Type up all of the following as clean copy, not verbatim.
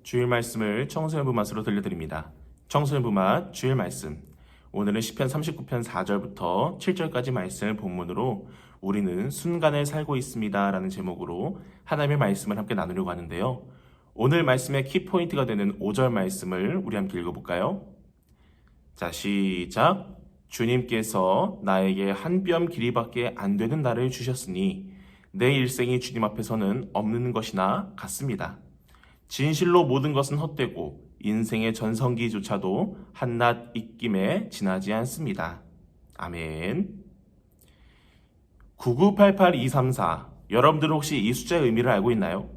주일 말씀을 청소년부 맛으로 들려드립니다. 청소년부 맛 주일 말씀. 오늘은 시편 39편 4절부터 7절까지 말씀을 본문으로 우리는 순간을 살고 있습니다 라는 제목으로 하나님의 말씀을 함께 나누려고 하는데요. 오늘 말씀의 키포인트가 되는 5절 말씀을 우리 함께 읽어볼까요? 자, 시작. 주님께서 나에게 한 뼘 길이밖에 안 되는 날을 주셨으니 내 일생이 주님 앞에서는 없는 것이나 같습니다. 진실로 모든 것은 헛되고 인생의 전성기조차도 한낱 입김에 지나지 않습니다. 아멘. 9988234 여러분들은 혹시 이 숫자의 의미를 알고 있나요?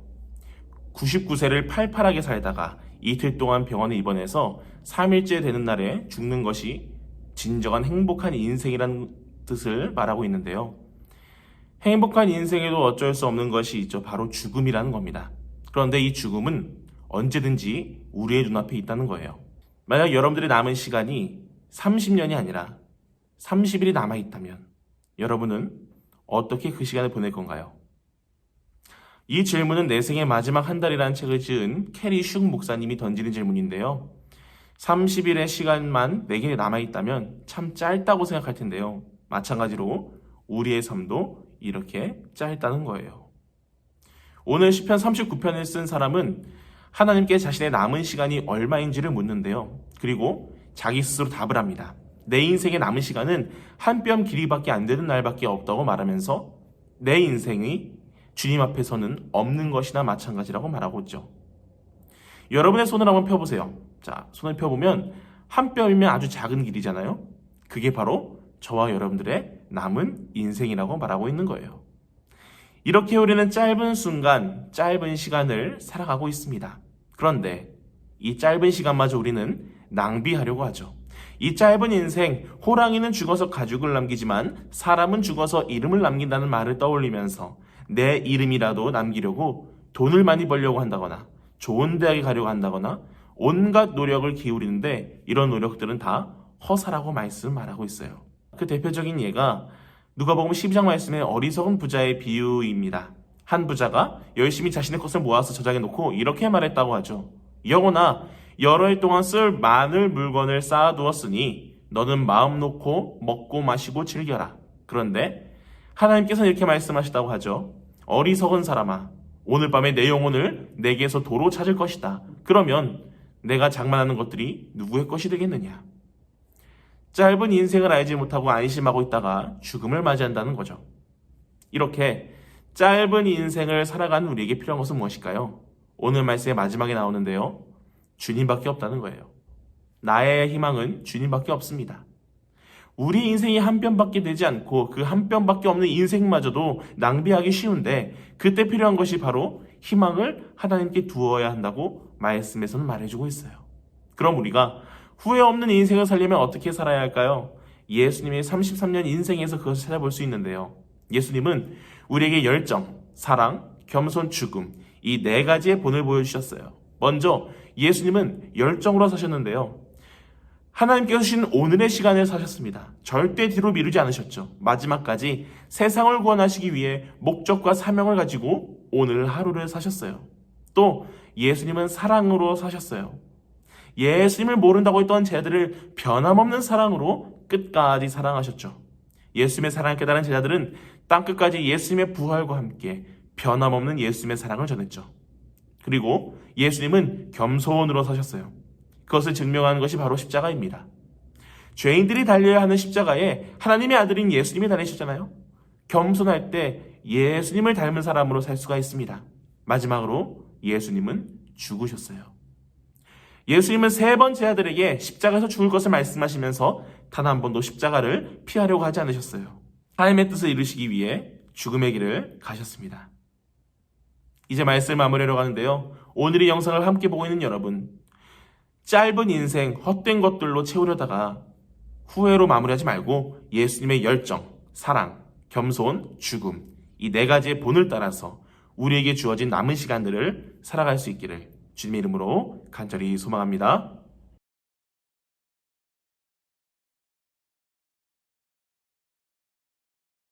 99세를 팔팔하게 살다가 이틀 동안 병원에 입원해서 3일째 되는 날에 죽는 것이 진정한 행복한 인생이라는 뜻을 말하고 있는데요. 행복한 인생에도 어쩔 수 없는 것이 있죠. 바로 죽음이라는 겁니다. 그런데 이 죽음은 언제든지 우리의 눈앞에 있다는 거예요. 만약 여러분들의 남은 시간이 30년이 아니라 30일이 남아있다면 여러분은 어떻게 그 시간을 보낼 건가요? 이 질문은 내 생의 마지막 한 달이라는 책을 지은 캐리 슝 목사님이 던지는 질문인데요. 30일의 시간만 내게 남아있다면 참 짧다고 생각할 텐데요. 마찬가지로 우리의 삶도 이렇게 짧다는 거예요. 오늘 시편 39편을 쓴 사람은 하나님께 자신의 남은 시간이 얼마인지를 묻는데요. 그리고 자기 스스로 답을 합니다. 내 인생의 남은 시간은 한 뼘 길이밖에 안 되는 날밖에 없다고 말하면서 내 인생이 주님 앞에서는 없는 것이나 마찬가지라고 말하고 있죠. 여러분의 손을 한번 펴보세요. 자, 손을 펴보면 한 뼘이면 아주 작은 길이잖아요. 그게 바로 저와 여러분들의 남은 인생이라고 말하고 있는 거예요. 이렇게 우리는 짧은 순간, 짧은 시간을 살아가고 있습니다. 그런데 이 짧은 시간마저 우리는 낭비하려고 하죠. 이 짧은 인생, 호랑이는 죽어서 가죽을 남기지만 사람은 죽어서 이름을 남긴다는 말을 떠올리면서 내 이름이라도 남기려고 돈을 많이 벌려고 한다거나 좋은 대학에 가려고 한다거나 온갖 노력을 기울이는데 이런 노력들은 다 허사라고 말하고 있어요. 그 대표적인 예가 누가복음 12장 말씀의 어리석은 부자의 비유입니다. 한 부자가 열심히 자신의 것을 모아서 저장해 놓고 이렇게 말했다고 하죠. 영혼아, 여러 해 동안 쓸 많은 물건을 쌓아두었으니 너는 마음 놓고 먹고 마시고 즐겨라. 그런데 하나님께서는 이렇게 말씀하시다고 하죠. 어리석은 사람아, 오늘 밤에 내 영혼을 내게서 도로 찾을 것이다. 그러면 내가 장만하는 것들이 누구의 것이 되겠느냐? 짧은 인생을 알지 못하고 안심하고 있다가 죽음을 맞이한다는 거죠. 이렇게 짧은 인생을 살아가는 우리에게 필요한 것은 무엇일까요? 오늘 말씀의 마지막에 나오는데요. 주님밖에 없다는 거예요. 나의 희망은 주님밖에 없습니다. 우리 인생이 한 뼘밖에 되지 않고 그 한 뼘밖에 없는 인생마저도 낭비하기 쉬운데 그때 필요한 것이 바로 희망을 하나님께 두어야 한다고 말씀에서는 말해주고 있어요. 그럼 우리가 후회 없는 인생을 살려면 어떻게 살아야 할까요? 예수님의 33년 인생에서 그것을 찾아볼 수 있는데요. 예수님은 우리에게 열정, 사랑, 겸손, 죽음 이 네 가지의 본을 보여주셨어요. 먼저 예수님은 열정으로 사셨는데요. 하나님께서 주신 오늘의 시간을 사셨습니다. 절대 뒤로 미루지 않으셨죠. 마지막까지 세상을 구원하시기 위해 목적과 사명을 가지고 오늘 하루를 사셨어요. 또 예수님은 사랑으로 사셨어요. 예수님을 모른다고 했던 제자들을 변함없는 사랑으로 끝까지 사랑하셨죠. 예수님의 사랑을 깨달은 제자들은 땅끝까지 예수님의 부활과 함께 변함없는 예수님의 사랑을 전했죠. 그리고 예수님은 겸손으로 사셨어요. 그것을 증명하는 것이 바로 십자가입니다. 죄인들이 달려야 하는 십자가에 하나님의 아들인 예수님이 달리셨잖아요. 겸손할 때 예수님을 닮은 사람으로 살 수가 있습니다. 마지막으로 예수님은 죽으셨어요. 예수님은 3번 제자들에게 십자가에서 죽을 것을 말씀하시면서 단 한 번도 십자가를 피하려고 하지 않으셨어요. 하나님의 뜻을 이루시기 위해 죽음의 길을 가셨습니다. 이제 말씀을 마무리하려고 하는데요. 오늘 이 영상을 함께 보고 있는 여러분, 짧은 인생 헛된 것들로 채우려다가 후회로 마무리하지 말고 예수님의 열정, 사랑, 겸손, 죽음 이 4가지의 본을 따라서 우리에게 주어진 남은 시간들을 살아갈 수 있기를 주님의 이름으로 간절히 소망합니다.